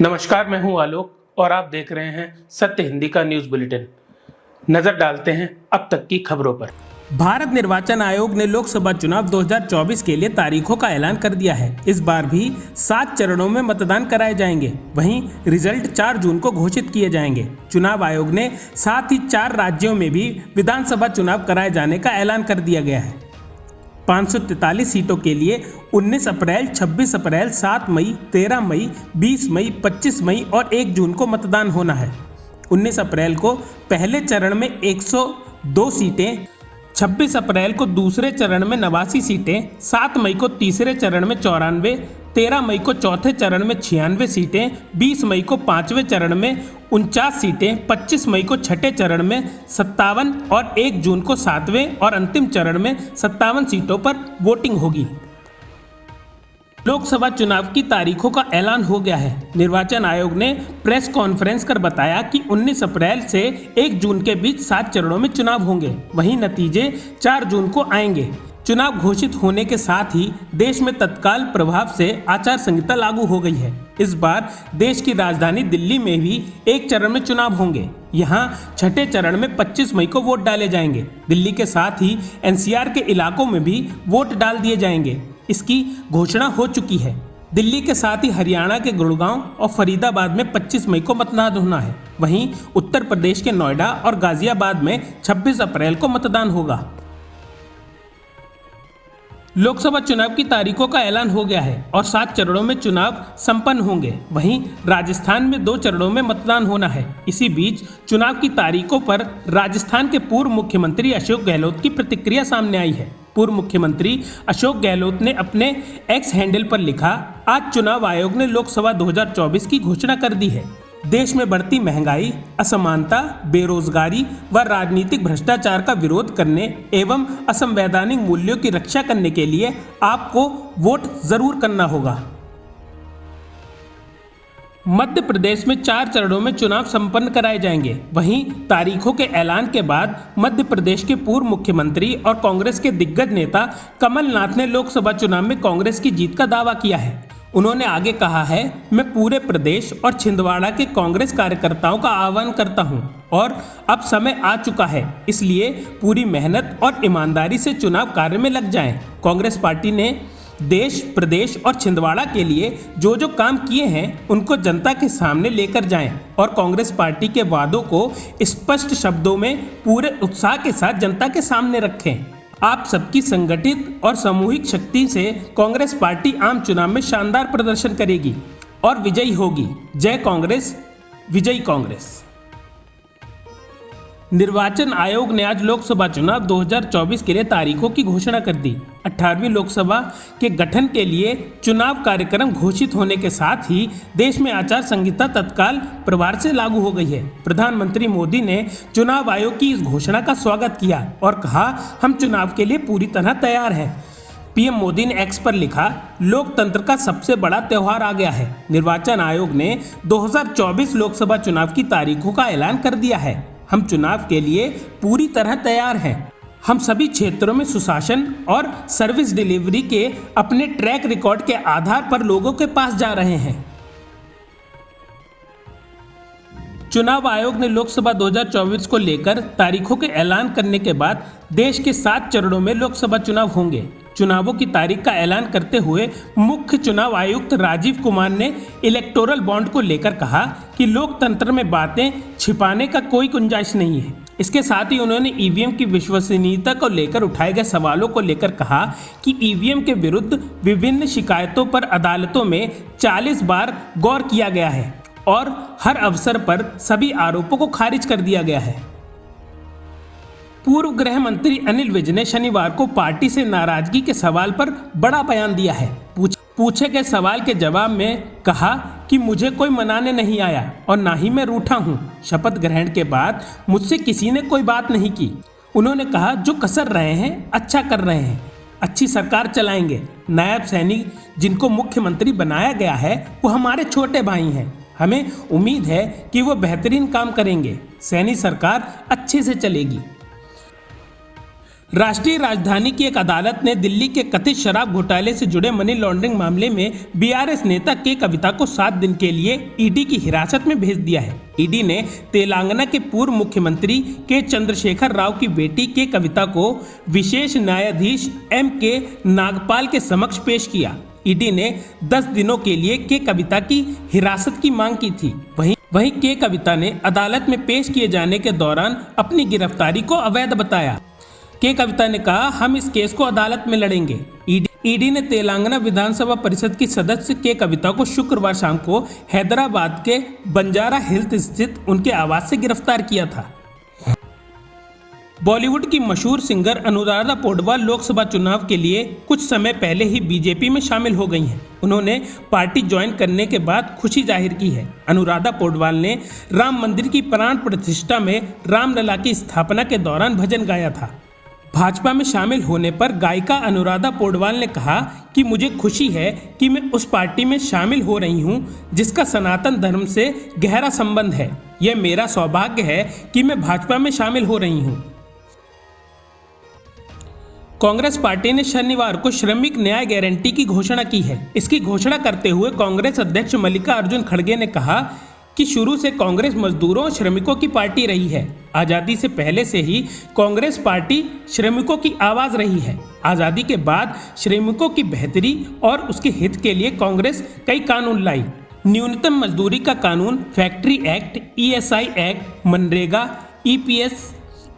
नमस्कार, मैं हूं आलोक और आप देख रहे हैं सत्य हिंदी का न्यूज बुलेटिन। नजर डालते हैं अब तक की खबरों पर। भारत निर्वाचन आयोग ने लोकसभा चुनाव 2024 के लिए तारीखों का ऐलान कर दिया है। इस बार भी 7 चरणों में मतदान कराए जाएंगे। वहीं रिजल्ट 4 जून को घोषित किए जाएंगे। चुनाव आयोग ने साथ ही 4 राज्यों में भी विधानसभा चुनाव कराए जाने का ऐलान कर दिया गया है। 543 सीटों के लिए 19 अप्रैल, 26 अप्रैल, 7 मई, 13 मई, 20 मई, 25 मई और 1 जून को मतदान होना है। 19 अप्रैल को पहले चरण में 102 सीटें, 26 अप्रैल को दूसरे चरण में 89 सीटें, 7 मई को तीसरे चरण में 94, 13 मई को चौथे चरण में 96 सीटें, 20 मई को पाँचवें चरण में 49 सीटें, 25 मई को छठे चरण में 57 और 1 जून को 7वें और अंतिम चरण में 57 सीटों पर वोटिंग होगी। लोकसभा चुनाव की तारीखों का ऐलान हो गया है। निर्वाचन आयोग ने प्रेस कॉन्फ्रेंस कर बताया कि 19 अप्रैल से 1 जून के बीच 7 चरणों में चुनाव होंगे। वहीं नतीजे 4 जून को आएंगे। चुनाव घोषित होने के साथ ही देश में तत्काल प्रभाव से आचार संहिता लागू हो गई है। इस बार देश की राजधानी दिल्ली में भी 1 चरण में चुनाव होंगे। यहां छठे चरण में 25 मई को वोट डाले जाएंगे। दिल्ली के साथ ही एनसीआर के इलाकों में भी वोट डाल दिए जाएंगे। इसकी घोषणा हो चुकी है। दिल्ली के साथ ही हरियाणा के गुड़गांव और फरीदाबाद में 25 मई को मतदान होना है। वहीं उत्तर प्रदेश के नोएडा और गाजियाबाद में 26 अप्रैल को मतदान होगा। लोकसभा चुनाव की तारीखों का ऐलान हो गया है और 7 चरणों में चुनाव संपन्न होंगे। वहीं राजस्थान में 2 चरणों में मतदान होना है। इसी बीच चुनाव की तारीखों पर राजस्थान के पूर्व मुख्यमंत्री अशोक गहलोत की प्रतिक्रिया सामने आई है। पूर्व मुख्यमंत्री अशोक गहलोत ने अपने एक्स हैंडल पर लिखा, आज चुनाव आयोग ने लोकसभा 2024 की घोषणा कर दी है। देश में बढ़ती महंगाई, असमानता, बेरोजगारी व राजनीतिक भ्रष्टाचार का विरोध करने एवं असंवैधानिक मूल्यों की रक्षा करने के लिए आपको वोट जरूर करना होगा। मध्य प्रदेश में 4 चरणों में चुनाव संपन्न कराए जाएंगे। वहीं तारीखों के ऐलान के बाद मध्य प्रदेश के पूर्व मुख्यमंत्री और कांग्रेस के दिग्गज नेता कमलनाथ ने लोकसभा चुनाव में कांग्रेस की जीत का दावा किया है। उन्होंने आगे कहा है, मैं पूरे प्रदेश और छिंदवाड़ा के कांग्रेस कार्यकर्ताओं का आह्वान करता हूं और अब समय आ चुका है, इसलिए पूरी मेहनत और ईमानदारी से चुनाव कार्य में लग जाएं। कांग्रेस पार्टी ने देश, प्रदेश और छिंदवाड़ा के लिए जो काम किए हैं उनको जनता के सामने लेकर जाएं और कांग्रेस पार्टी के वादों को स्पष्ट शब्दों में पूरे उत्साह के साथ जनता के सामने रखें। आप सबकी संगठित और सामूहिक शक्ति से कांग्रेस पार्टी आम चुनाव में शानदार प्रदर्शन करेगी और विजयी होगी। जय कांग्रेस, विजयी कांग्रेस। निर्वाचन आयोग ने आज लोकसभा चुनाव 2024 के लिए तारीखों की घोषणा कर दी। 18वीं लोकसभा के गठन के लिए चुनाव कार्यक्रम घोषित होने के साथ ही देश में आचार संहिता तत्काल प्रभाव से लागू हो गई है। प्रधानमंत्री मोदी ने चुनाव आयोग की इस घोषणा का स्वागत किया और कहा, हम चुनाव के लिए पूरी तरह तैयार हैं। पीएम मोदी ने एक्स पर लिखा, लोकतंत्र का सबसे बड़ा त्योहार आ गया है। निर्वाचन आयोग ने 2024 लोकसभा चुनाव की तारीखों का ऐलान कर दिया है। हम चुनाव के लिए पूरी तरह तैयार हैं। हम सभी क्षेत्रों में सुशासन और सर्विस डिलीवरी के अपने ट्रैक रिकॉर्ड के आधार पर लोगों के पास जा रहे हैं। चुनाव आयोग ने लोकसभा 2024 को लेकर तारीखों के ऐलान करने के बाद देश के 7 चरणों में लोकसभा चुनाव होंगे। चुनावों की तारीख का ऐलान करते हुए मुख्य चुनाव आयुक्त राजीव कुमार ने इलेक्टोरल बॉन्ड को लेकर कहा कि लोकतंत्र में बातें छिपाने का कोई गुंजाइश नहीं है। इसके साथ ही उन्होंने ईवीएम की विश्वसनीयता को लेकर उठाए गए सवालों को लेकर कहा कि ईवीएम के विरुद्ध विभिन्न शिकायतों पर अदालतों में 40 बार गौर किया गया है और हर अवसर पर सभी आरोपों को खारिज कर दिया गया है। पूर्व गृह मंत्री अनिल विज ने शनिवार को पार्टी से नाराजगी के सवाल पर बड़ा बयान दिया है। पूछे गए सवाल के जवाब में कहा कि मुझे कोई मनाने नहीं आया और ना ही मैं रूठा हूं। शपथ ग्रहण के बाद मुझसे किसी ने कोई बात नहीं की। उन्होंने कहा, जो कसर रहे हैं अच्छा कर रहे हैं, अच्छी सरकार चलाएंगे। नायब सैनी जिनको मुख्यमंत्री बनाया गया है वो हमारे छोटे भाई हैं। हमें उम्मीद है कि वो बेहतरीन काम करेंगे। सैनी सरकार अच्छे से चलेगी। राष्ट्रीय राजधानी की एक अदालत ने दिल्ली के कथित शराब घोटाले से जुड़े मनी लॉन्ड्रिंग मामले में बीआरएस नेता के कविता को 7 दिन के लिए ईडी की हिरासत में भेज दिया है। ईडी ने तेलंगाना के पूर्व मुख्यमंत्री के चंद्रशेखर राव की बेटी के कविता को विशेष न्यायाधीश M.K. नागपाल के समक्ष पेश किया। ईडी ने 10 दिनों के लिए के कविता की हिरासत की मांग की थी। वहीं के कविता ने अदालत में पेश किए जाने के दौरान अपनी गिरफ्तारी को अवैध बताया। के कविता ने कहा, हम इस केस को अदालत में लड़ेंगे। ईडी ने तेलंगाना विधानसभा परिषद की सदस्य के कविता को शुक्रवार शाम को हैदराबाद के बंजारा हिल्स स्थित उनके आवास से गिरफ्तार किया था। बॉलीवुड की मशहूर सिंगर अनुराधा पौडवाल लोकसभा चुनाव के लिए कुछ समय पहले ही बीजेपी में शामिल हो गई हैं। उन्होंने पार्टी ज्वाइन करने के बाद खुशी जाहिर की है। अनुराधा पौडवाल ने राम मंदिर की प्राण प्रतिष्ठा में रामलला की स्थापना के दौरान भजन गाया था। भाजपा में शामिल होने पर गायिका अनुराधा पौडवाल ने कहा कि मुझे खुशी है कि मैं उस पार्टी में शामिल हो रही हूं जिसका सनातन धर्म से गहरा संबंध है। यह मेरा सौभाग्य है कि मैं भाजपा में शामिल हो रही हूं। कांग्रेस पार्टी ने शनिवार को श्रमिक न्याय गारंटी की घोषणा की है। इसकी घोषणा करते हुए कांग्रेस अध्यक्ष मल्लिकार्जुन खड़गे ने कहा कि शुरू से कांग्रेस मजदूरों और श्रमिकों की पार्टी रही है। आज़ादी से पहले से ही कांग्रेस पार्टी श्रमिकों की आवाज़ रही है। आज़ादी के बाद श्रमिकों की बेहतरी और उसके हित के लिए कांग्रेस कई कानून लाई। न्यूनतम मजदूरी का कानून, factory act, ESI act, MNREGA,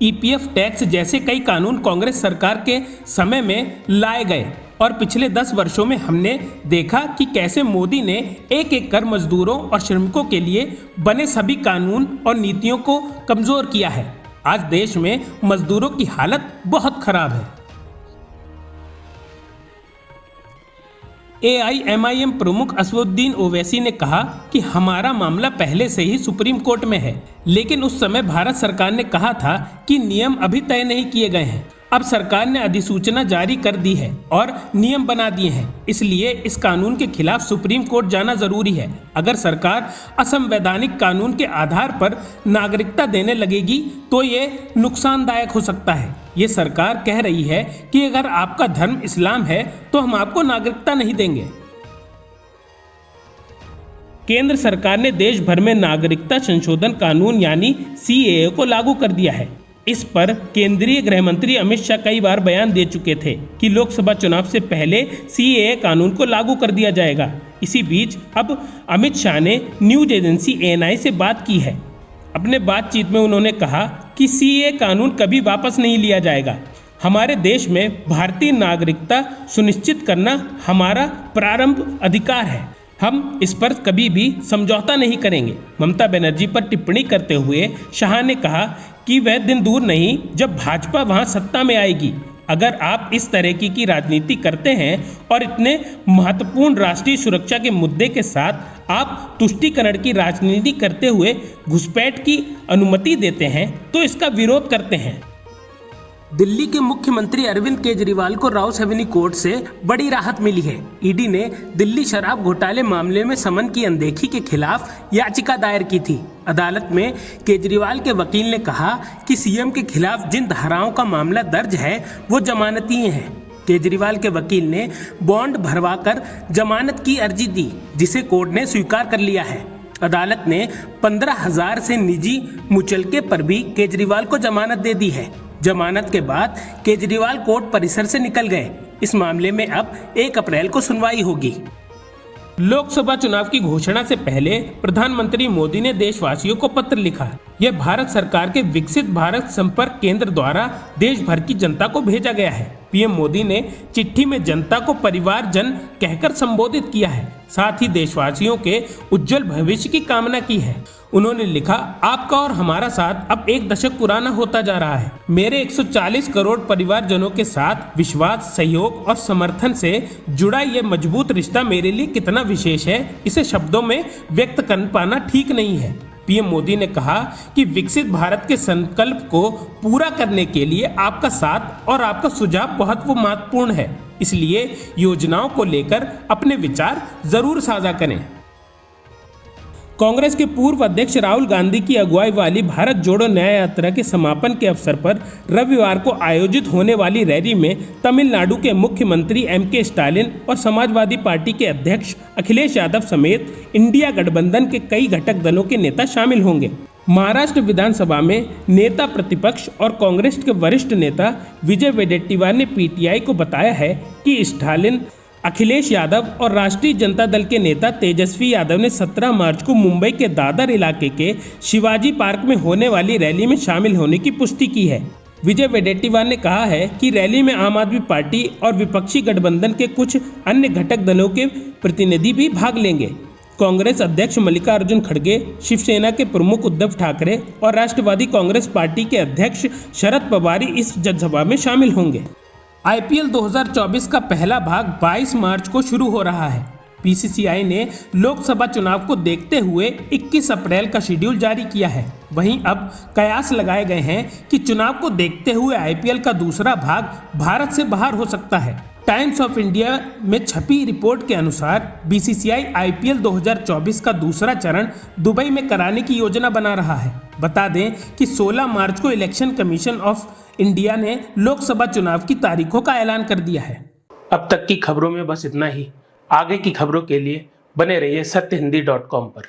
EPF tax जैसे कई कानून कांग्रेस सरकार के समय में लाए गए और पिछले 10 वर्षों में हमने देखा कि कैसे मोदी ने एक एक कर मजदूरों और श्रमिकों के लिए बने सभी कानून और नीतियों को कमजोर किया है। आज देश में मजदूरों की हालत बहुत खराब है। AIMIM प्रमुख असदुद्दीन ओवैसी ने कहा कि हमारा मामला पहले से ही सुप्रीम कोर्ट में है, लेकिन उस समय भारत सरकार ने कहा था कि नियम अभी तय नहीं किए गए हैं। अब सरकार ने अधिसूचना जारी कर दी है और नियम बना दिए हैं, इसलिए इस कानून के खिलाफ सुप्रीम कोर्ट जाना जरूरी है। अगर सरकार असंवैधानिक कानून के आधार पर नागरिकता देने लगेगी तो ये नुकसानदायक हो सकता है। ये सरकार कह रही है कि अगर आपका धर्म इस्लाम है तो हम आपको नागरिकता नहीं देंगे। केंद्र सरकार ने देश भर में नागरिकता संशोधन कानून यानी CAA को लागू कर दिया है। इस पर केंद्रीय गृह मंत्री अमित शाह कई बार बयान दे चुके थे कि लोकसभा चुनाव से पहले CAA कानून को लागू कर दिया जाएगा। इसी बीच अब अमित शाह ने न्यूज एजेंसी ANI से बात की है। अपने बातचीत में उन्होंने कहा कि CAA कानून कभी वापस नहीं लिया जाएगा। हमारे देश में भारतीय नागरिकता सुनिश्चित करना हमारा प्रारंभ अधिकार है। हम इस पर कभी भी समझौता नहीं करेंगे। ममता बनर्जी पर टिप्पणी करते हुए शाह ने कहा कि वह दिन दूर नहीं जब भाजपा वहां सत्ता में आएगी। अगर आप इस तरह की राजनीति करते हैं और इतने महत्वपूर्ण राष्ट्रीय सुरक्षा के मुद्दे के साथ आप तुष्टीकरण की राजनीति करते हुए घुसपैठ की अनुमति देते हैं तो इसका विरोध करते हैं। दिल्ली के मुख्यमंत्री अरविंद केजरीवाल को राउस एवेन्यू कोर्ट से बड़ी राहत मिली है। ईडी ने दिल्ली शराब घोटाले मामले में समन की अनदेखी के खिलाफ याचिका दायर की थी। अदालत में केजरीवाल के वकील ने कहा कि सीएम के खिलाफ जिन धाराओं का मामला दर्ज है वो जमानती हैं। केजरीवाल के वकील ने बॉन्ड भरवाकर जमानत की अर्जी दी, जिसे कोर्ट ने स्वीकार कर लिया है। अदालत ने 15,000 से निजी मुचलके पर भी केजरीवाल को जमानत दे दी है। जमानत के बाद केजरीवाल कोर्ट परिसर से निकल गए। इस मामले में अब 1 अप्रैल को सुनवाई होगी। लोकसभा चुनाव की घोषणा से पहले प्रधानमंत्री मोदी ने देशवासियों को पत्र लिखा। यह भारत सरकार के विकसित भारत संपर्क केंद्र द्वारा देश भर की जनता को भेजा गया है। पीएम मोदी ने चिट्ठी में जनता को परिवारजन कहकर संबोधित किया है। साथ ही देशवासियों के उज्जवल भविष्य की कामना की है। उन्होंने लिखा, आपका और हमारा साथ अब 1 दशक पुराना होता जा रहा है। मेरे 140 करोड़ परिवारजनों के साथ विश्वास, सहयोग और समर्थन से जुड़ा ये मजबूत रिश्ता मेरे लिए कितना विशेष है, इसे शब्दों में व्यक्त कर पाना ठीक नहीं है। पीएम मोदी ने कहा कि विकसित भारत के संकल्प को पूरा करने के लिए आपका साथ और आपका सुझाव बहुत महत्वपूर्ण है, इसलिए योजनाओं को लेकर अपने विचार जरूर साझा करें। कांग्रेस के पूर्व अध्यक्ष राहुल गांधी की अगुवाई वाली भारत जोड़ो न्याय यात्रा के समापन के अवसर पर रविवार को आयोजित होने वाली रैली में तमिलनाडु के मुख्यमंत्री एम.के. स्टालिन और समाजवादी पार्टी के अध्यक्ष अखिलेश यादव समेत इंडिया गठबंधन के कई घटक दलों के नेता शामिल होंगे। महाराष्ट्र विधानसभा में नेता प्रतिपक्ष और कांग्रेस के वरिष्ठ नेता विजय वडेट्टीवार ने पीटीआई को बताया है कि स्टालिन, अखिलेश यादव और राष्ट्रीय जनता दल के नेता तेजस्वी यादव ने 17 मार्च को मुंबई के दादर इलाके के शिवाजी पार्क में होने वाली रैली में शामिल होने की पुष्टि की है। विजय वडेट्टीवार ने कहा है कि रैली में आम आदमी पार्टी और विपक्षी गठबंधन के कुछ अन्य घटक दलों के प्रतिनिधि भी भाग लेंगे। कांग्रेस अध्यक्ष मल्लिकार्जुन खड़गे, शिवसेना के प्रमुख उद्धव ठाकरे और राष्ट्रवादी कांग्रेस पार्टी के अध्यक्ष शरद पवार इस जनसभा में शामिल होंगे। आईपीएल 2024 का पहला भाग 22 मार्च को शुरू हो रहा है। बीसीसीआई ने लोकसभा चुनाव को देखते हुए 21 अप्रैल का शेड्यूल जारी किया है। वहीं अब कयास लगाए गए हैं कि चुनाव को देखते हुए आईपीएल का दूसरा भाग भारत से बाहर हो सकता है। टाइम्स ऑफ इंडिया में छपी रिपोर्ट के अनुसार बीसीसीआई आईपीएल 2024 का दूसरा चरण दुबई में कराने की योजना बना रहा है। बता दें कि 16 मार्च को इलेक्शन कमीशन ऑफ इंडिया ने लोकसभा चुनाव की तारीखों का ऐलान कर दिया है। अब तक की खबरों में बस इतना ही। आगे की खबरों के लिए बने रहिए सत्यहिंदी.com पर।